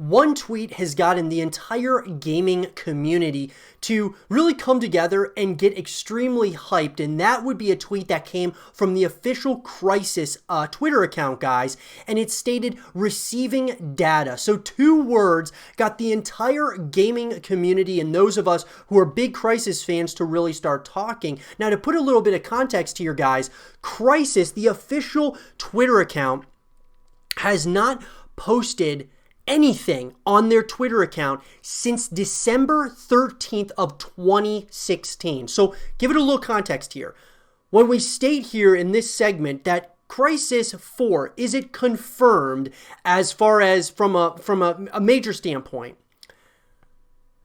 one tweet has gotten the entire gaming community to really come together and get extremely hyped, and that would be a tweet that came from the official Crysis Twitter account, guys, and it stated receiving data. So 2 words got the entire gaming community and those of us who are big Crysis fans to really start talking. Now, to put a little bit of context here, guys, Crysis, the official Twitter account, has not posted anything on their Twitter account since December 13th of 2016. So give it a little context here. When we state here in this segment that Crysis 4, is it confirmed as far as from a major standpoint?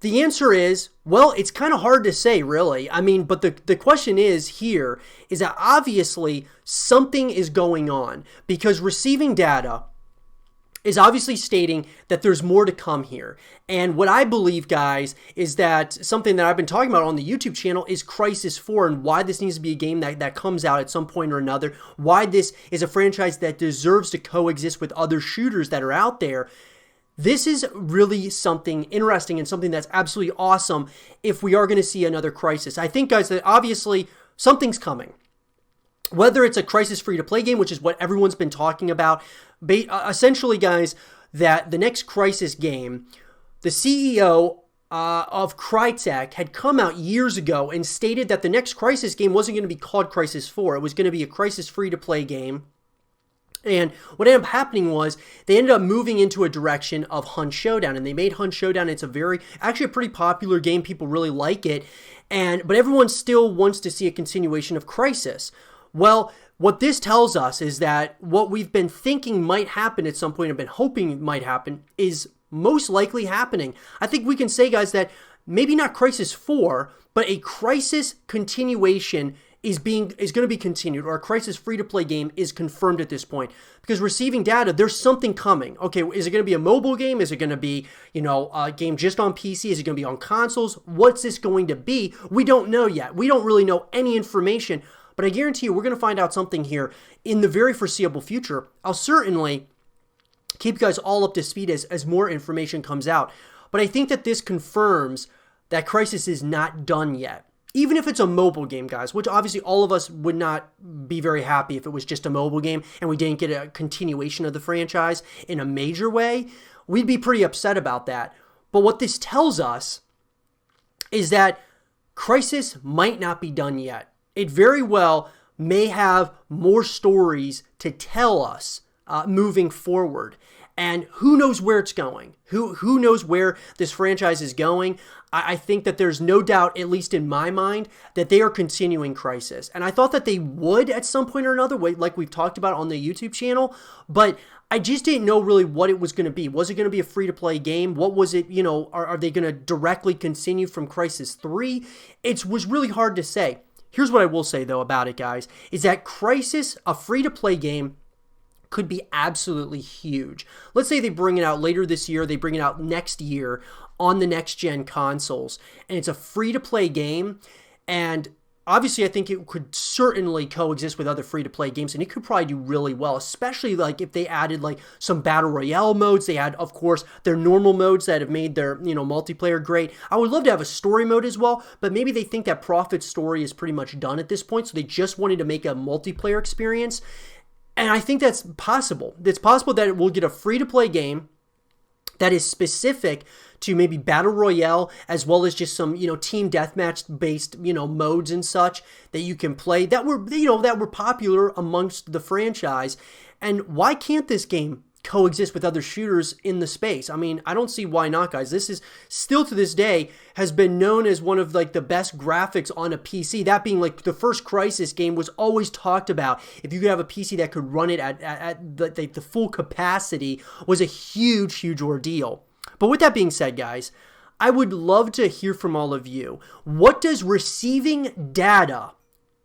The answer is, well, it's kind of hard to say, really. I mean, but the question is here is that obviously something is going on, because receiving data is obviously stating that there's more to come here. And what I believe, guys, is that something that I've been talking about on the YouTube channel is Crysis 4 and why this needs to be a game that comes out at some point or another, why this is a franchise that deserves to coexist with other shooters that are out there. This is really something interesting and something that's absolutely awesome if we are going to see another Crysis. I think, guys, that obviously something's coming. Whether it's a Crysis free-to-play game, which is what everyone's been talking about, essentially, guys, that the next Crysis game, the CEO of Crytek had come out years ago and stated that the next Crysis game wasn't going to be called Crysis 4. It was going to be a Crysis free-to-play game. And what ended up happening was they ended up moving into a direction of Hunt Showdown, and they made Hunt Showdown. It's actually a pretty popular game. People really like it, but everyone still wants to see a continuation of Crysis. Well, what this tells us is that what we've been thinking might happen at some point and been hoping might happen is most likely happening. I think we can say, guys, that maybe not Crysis 4, but a Crysis continuation is going to be continued, or a Crysis free-to-play game is confirmed at this point. Because receiving data, there's something coming. Okay, is it going to be a mobile game? Is it going to be, a game just on PC? Is it going to be on consoles? What's this going to be? We don't know yet. We don't really know any information. But I guarantee you we're going to find out something here in the very foreseeable future. I'll certainly keep you guys all up to speed as more information comes out. But I think that this confirms that Crysis is not done yet. Even if it's a mobile game, guys, which obviously all of us would not be very happy if it was just a mobile game and we didn't get a continuation of the franchise in a major way, we'd be pretty upset about that. But what this tells us is that Crysis might not be done yet. It very well may have more stories to tell us moving forward. And who knows where it's going? Who knows where this franchise is going? I think that there's no doubt, at least in my mind, that they are continuing Crysis. And I thought that they would at some point or another, like we've talked about on the YouTube channel, but I just didn't know really what it was going to be. Was it going to be a free-to-play game? What was it, are they going to directly continue from Crysis 3? It was really hard to say. Here's what I will say, though, about it, guys, is that Crysis, a free-to-play game, could be absolutely huge. Let's say they bring it out later this year, they bring it out next year on the next-gen consoles, and it's a free-to-play game, and obviously I think it could certainly coexist with other free-to-play games, and it could probably do really well, especially like if they added like some Battle Royale modes. They had, of course, their normal modes that have made their, multiplayer great. I would love to have a story mode as well, but maybe they think that Prophet's story is pretty much done at this point, so they just wanted to make a multiplayer experience. And I think that's possible. It's possible that it will get a free-to-play game that is specific to maybe Battle Royale, as well as just some, team deathmatch based, modes and such that you can play that were popular amongst the franchise. And why can't this game coexist with other shooters in the space? I mean, I don't see why not, guys. This is still to this day has been known as one of like the best graphics on a PC. That being like the first Crysis game was always talked about. If you could have a PC that could run it at the full capacity was a huge ordeal. But with that being said, guys, I would love to hear from all of you. What does receiving data,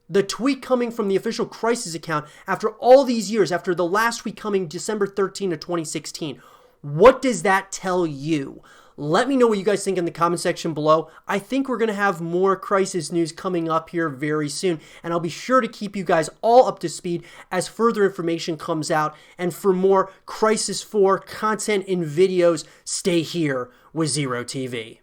the tweet coming from the official Crysis account after all these years, after the last tweet coming December 13 of 2016, what does that tell you? Let me know what you guys think in the comment section below. I think we're going to have more Crysis news coming up here very soon, and I'll be sure to keep you guys all up to speed as further information comes out. And for more Crysis 4 content and videos, stay here with Zero TV.